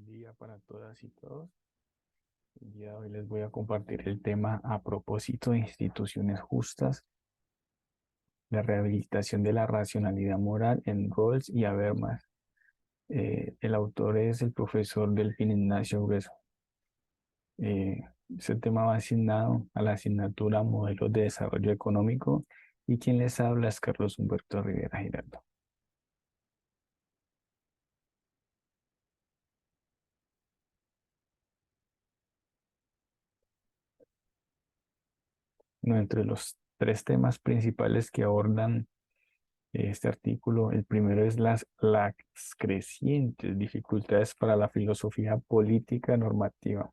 día para todas y todos. El día de hoy les voy a compartir el tema a propósito de instituciones justas, la rehabilitación de la racionalidad moral en Rawls y Habermas. El autor es el profesor Delfín Ignacio Grueso. Eh, Este tema va asignado a la asignatura Modelos de Desarrollo Económico y quien les habla es Carlos Humberto Rivera Giraldo. Bueno, entre los tres temas principales que abordan este artículo, el primero es las crecientes dificultades para la filosofía política normativa.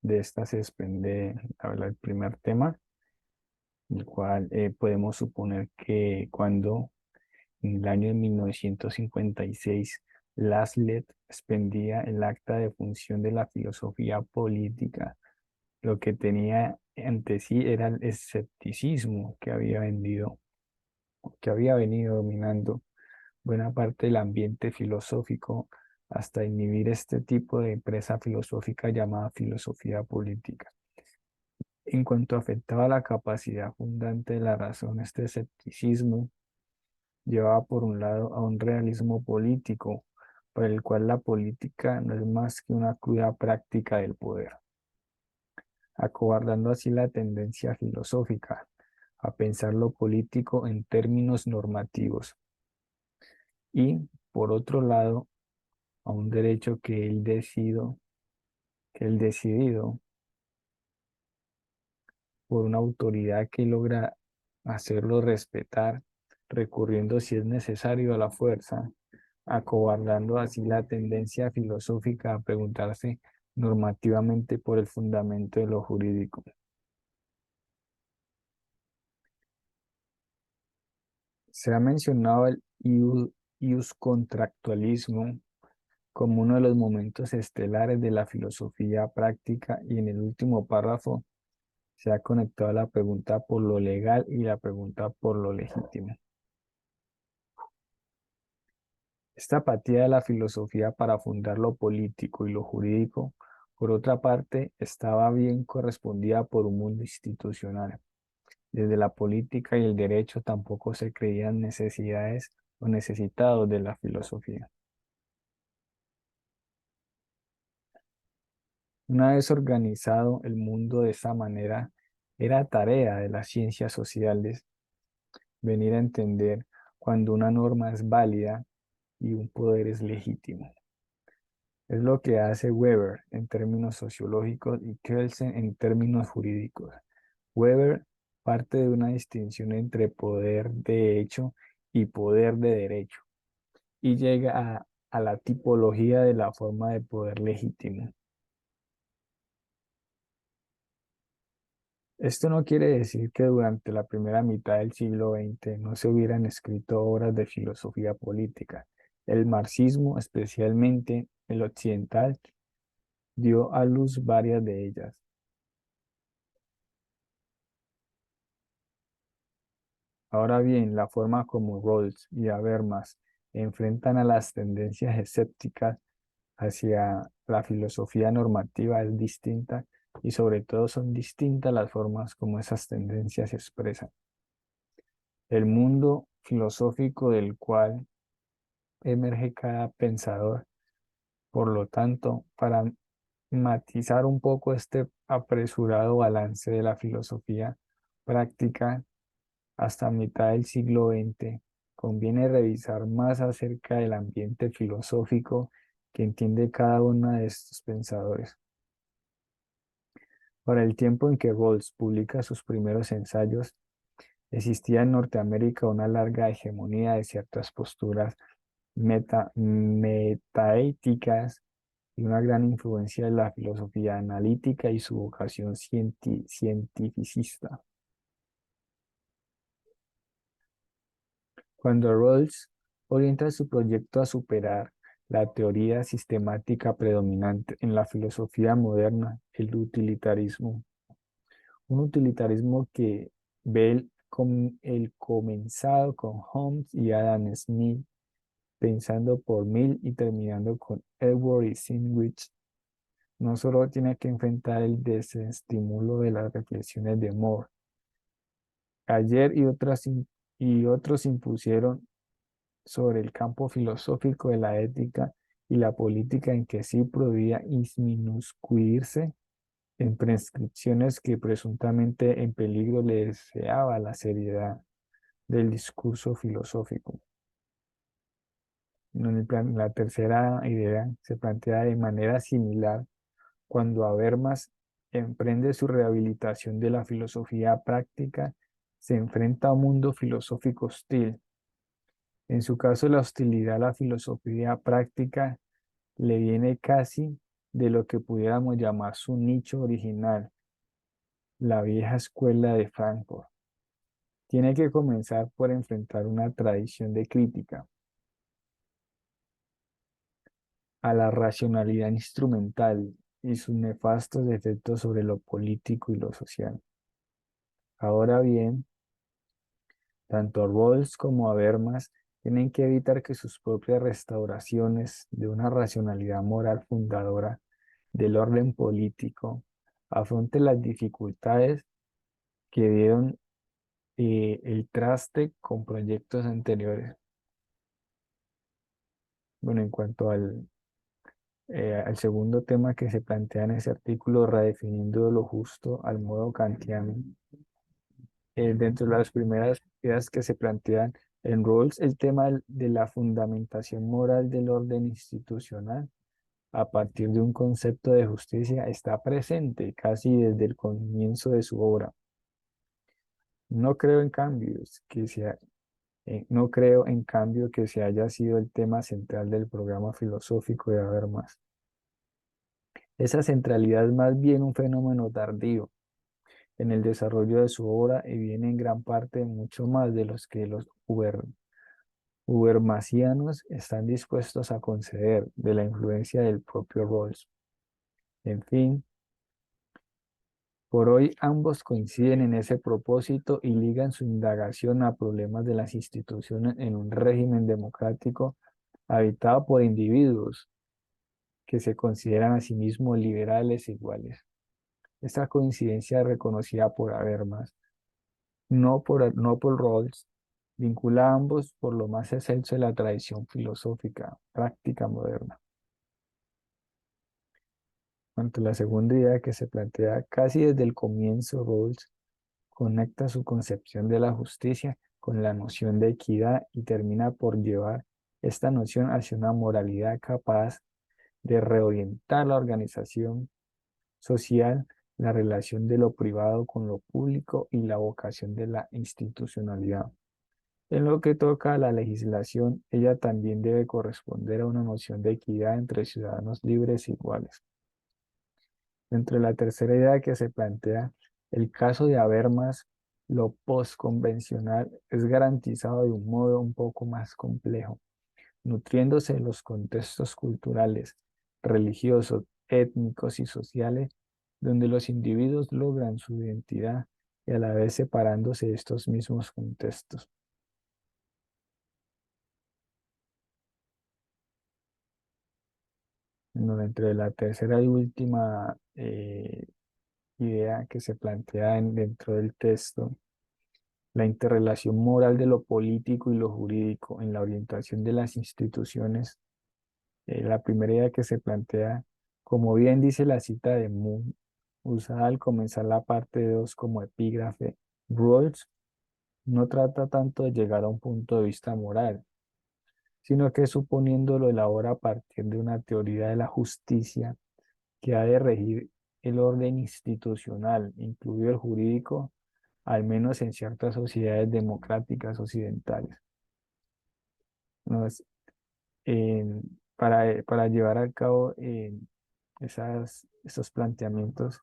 De esta se desprende el primer tema, el cual podemos suponer que cuando en el año de 1956 Laslet expendía el acta de función de la filosofía política, lo que tenía ante sí era el escepticismo que había venido dominando buena parte del ambiente filosófico hasta inhibir este tipo de empresa filosófica llamada filosofía política. En cuanto afectaba la capacidad fundante de la razón, este escepticismo llevaba por un lado a un realismo político, para el cual la política no es más que una cruda práctica del poder, acobardando así la tendencia filosófica a pensar lo político en términos normativos. Y, por otro lado, a un derecho que él decidido por una autoridad que logra hacerlo respetar, recurriendo si es necesario a la fuerza, acobardando así la tendencia filosófica a preguntarse normativamente por el fundamento de lo jurídico. Se ha mencionado el iuscontractualismo como uno de los momentos estelares de la filosofía práctica y en el último párrafo se ha conectado la pregunta por lo legal y la pregunta por lo legítimo. Esta apatía de la filosofía para fundar lo político y lo jurídico, por otra parte, estaba bien correspondida por un mundo institucional. Desde la política y el derecho tampoco se creían necesidades o necesitados de la filosofía. Una vez organizado el mundo de esa manera, era tarea de las ciencias sociales venir a entender cuando una norma es válida y un poder es legítimo. Es lo que hace Weber en términos sociológicos y Kelsen en términos jurídicos. Weber parte de una distinción entre poder de hecho y poder de derecho y llega a la tipología de la forma de poder legítimo. Esto no quiere decir que durante la primera mitad del siglo XX no se hubieran escrito obras de filosofía política. El marxismo, especialmente el occidental, dio a luz varias de ellas. Ahora bien, la forma como Rawls y Habermas enfrentan a las tendencias escépticas hacia la filosofía normativa es distinta y sobre todo son distintas las formas como esas tendencias se expresan. El mundo filosófico del cual emerge cada pensador, por lo tanto, para matizar un poco este apresurado balance de la filosofía práctica hasta mitad del siglo XX, conviene revisar más acerca del ambiente filosófico que entiende cada uno de estos pensadores. Para el tiempo en que Rawls publica sus primeros ensayos, existía en Norteamérica una larga hegemonía de ciertas posturas metaéticas y una gran influencia de la filosofía analítica y su vocación cientificista. Cuando Rawls orienta su proyecto a superar la teoría sistemática predominante en la filosofía moderna, el utilitarismo, un utilitarismo que ve el comenzado con Holmes y Adam Smith, pensando por Mill y terminando con Edward y Sandwich, no solo tiene que enfrentar el desestímulo de las reflexiones de Moore. Ayer y otros impusieron sobre el campo filosófico de la ética y la política en que sí podía inmiscuirse en prescripciones que presuntamente en peligro le deseaba la seriedad del discurso filosófico. La tercera idea se plantea de manera similar cuando Habermas emprende su rehabilitación de la filosofía práctica, se enfrenta a un mundo filosófico hostil. En su caso, la hostilidad a la filosofía práctica le viene casi de lo que pudiéramos llamar su nicho original, la vieja escuela de Frankfurt. Tiene que comenzar por enfrentar una tradición de crítica a la racionalidad instrumental y sus nefastos efectos sobre lo político y lo social. Ahora bien, tanto Rawls como Habermas tienen que evitar que sus propias restauraciones de una racionalidad moral fundadora del orden político afronten las dificultades que dieron el traste con proyectos anteriores. Bueno, en cuanto al segundo tema que se plantea en ese artículo, redefiniendo lo justo al modo kantiano, dentro de las primeras ideas que se plantean en Rawls, el tema de la fundamentación moral del orden institucional a partir de un concepto de justicia está presente casi desde el comienzo de su obra. No creo en cambios que sea, no creo en cambio que se haya sido el tema central del programa filosófico de Habermas. Esa centralidad es más bien un fenómeno tardío en el desarrollo de su obra y viene en gran parte mucho más de los que los Habermasianos están dispuestos a conceder de la influencia del propio Rawls. En fin, por hoy ambos coinciden en ese propósito y ligan su indagación a problemas de las instituciones en un régimen democrático habitado por individuos que se consideran a sí mismos liberales e iguales. Esta coincidencia reconocida por Habermas, no por Rawls, vincula a ambos por lo más excelso de la tradición filosófica práctica moderna. Ante la segunda idea que se plantea casi desde el comienzo, Rawls conecta su concepción de la justicia con la noción de equidad y termina por llevar esta noción hacia una moralidad capaz de reorientar la organización social, la relación de lo privado con lo público y la vocación de la institucionalidad. En lo que toca a la legislación, ella también debe corresponder a una noción de equidad entre ciudadanos libres e iguales. Dentro de la tercera idea que se plantea, el caso de Habermas, lo postconvencional es garantizado de un modo un poco más complejo, nutriéndose de los contextos culturales, religiosos, étnicos y sociales, donde los individuos logran su identidad y a la vez separándose de estos mismos contextos. Bueno, dentro de la tercera y última idea que se plantea dentro del texto, la interrelación moral de lo político y lo jurídico en la orientación de las instituciones. La primera idea que se plantea, como bien dice la cita de Moon, usada al comenzar la parte 2 como epígrafe, Rawls no trata tanto de llegar a un punto de vista moral, sino que suponiéndolo elabora a partir de una teoría de la justicia que ha de regir el orden institucional, incluido el jurídico, al menos en ciertas sociedades democráticas occidentales. Nos- para llevar a cabo esos planteamientos,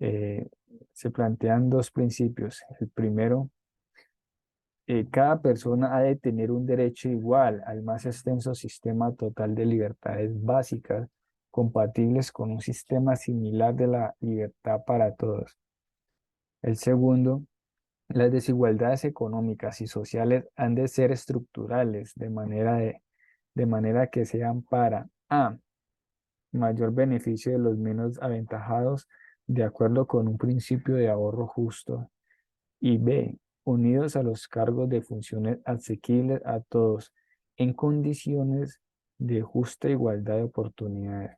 eh, se plantean dos principios. El primero, cada persona ha de tener un derecho igual al más extenso sistema total de libertades básicas, compatibles con un sistema similar de la libertad para todos. El segundo, las desigualdades económicas y sociales han de ser estructurales, de manera de manera que sean para A, mayor beneficio de los menos aventajados, de acuerdo con un principio de ahorro justo, y B, unidos a los cargos de funciones asequibles a todos, en condiciones de justa igualdad de oportunidades.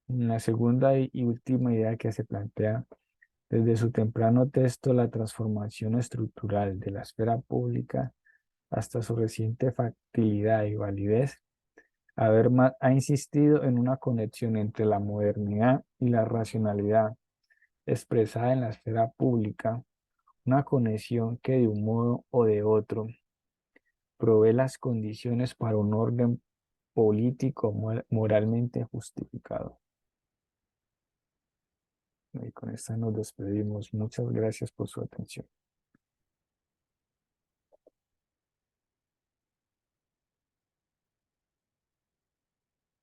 La segunda y última idea que se plantea desde su temprano texto, la transformación estructural de la esfera pública hasta su reciente factibilidad y validez, Habermas ha insistido en una conexión entre la modernidad y la racionalidad expresada en la esfera pública, una conexión que de un modo o de otro provee las condiciones para un orden político moralmente justificado. Y con esta nos despedimos. Muchas gracias por su atención.